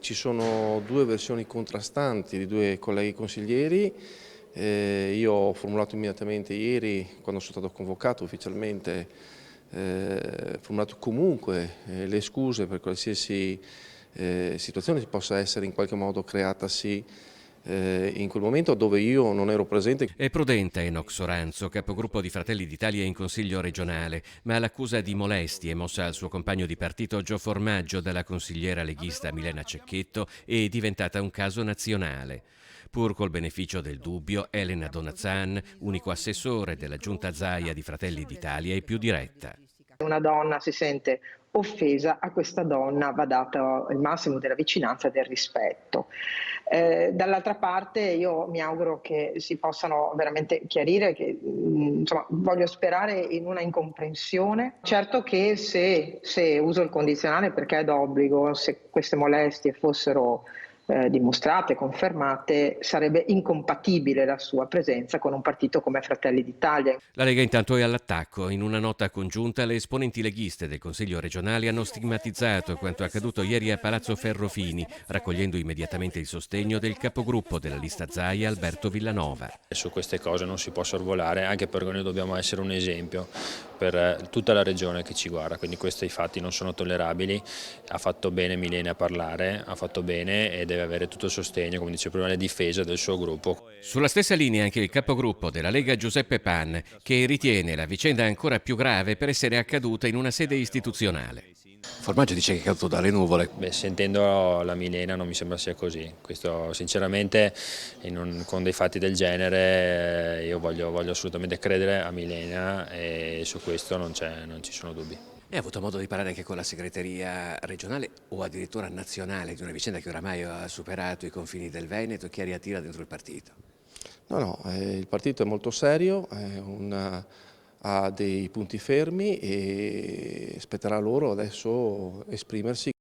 Ci sono due versioni contrastanti di due colleghi consiglieri. Io ho formulato immediatamente ieri, quando sono stato convocato ufficialmente, formulato comunque le scuse per qualsiasi situazione che possa essere in qualche modo creatasi in quel momento dove io non ero presente. È prudente Enoc Soranzo, capogruppo di Fratelli d'Italia in Consiglio regionale, ma l'accusa di molestie mossa al suo compagno di partito Gio Formaggio dalla consigliera leghista Milena Cecchetto è diventata un caso nazionale. Pur col beneficio del dubbio, Elena Donazzan, unico assessore della giunta Zaia di Fratelli d'Italia, è più diretta. Una donna si sente offesa, a questa donna va dato il massimo della vicinanza e del rispetto. Dall'altra parte io mi auguro che si possano veramente chiarire, che insomma, voglio sperare in una incomprensione. Certo che se uso il condizionale perché è d'obbligo, se queste molestie fossero dimostrate, confermate, sarebbe incompatibile la sua presenza con un partito come Fratelli d'Italia. La Lega intanto è all'attacco. In una nota congiunta le esponenti leghiste del Consiglio regionale hanno stigmatizzato quanto accaduto ieri a Palazzo Ferrofini, raccogliendo immediatamente il sostegno del capogruppo della lista Zaia Alberto Villanova. Su queste cose non si può sorvolare, anche perché noi dobbiamo essere un esempio per tutta la regione che ci guarda, quindi questi fatti non sono tollerabili. Ha fatto bene Milena a parlare, ha fatto bene e deve avere tutto il sostegno, come dice prima, la difesa del suo gruppo. Sulla stessa linea anche il capogruppo della Lega Giuseppe Pan, che ritiene la vicenda ancora più grave per essere accaduta in una sede istituzionale. Formaggio dice che è caduto dalle nuvole. Sentendo la Milena non mi sembra sia così. Questo sinceramente con dei fatti del genere io voglio assolutamente credere a Milena e su questo non ci sono dubbi. E ha avuto modo di parlare anche con la segreteria regionale o addirittura nazionale di una vicenda che oramai ha superato i confini del Veneto e che riattira dentro il partito? No, il partito è molto serio, ha dei punti fermi e spetterà loro adesso esprimersi.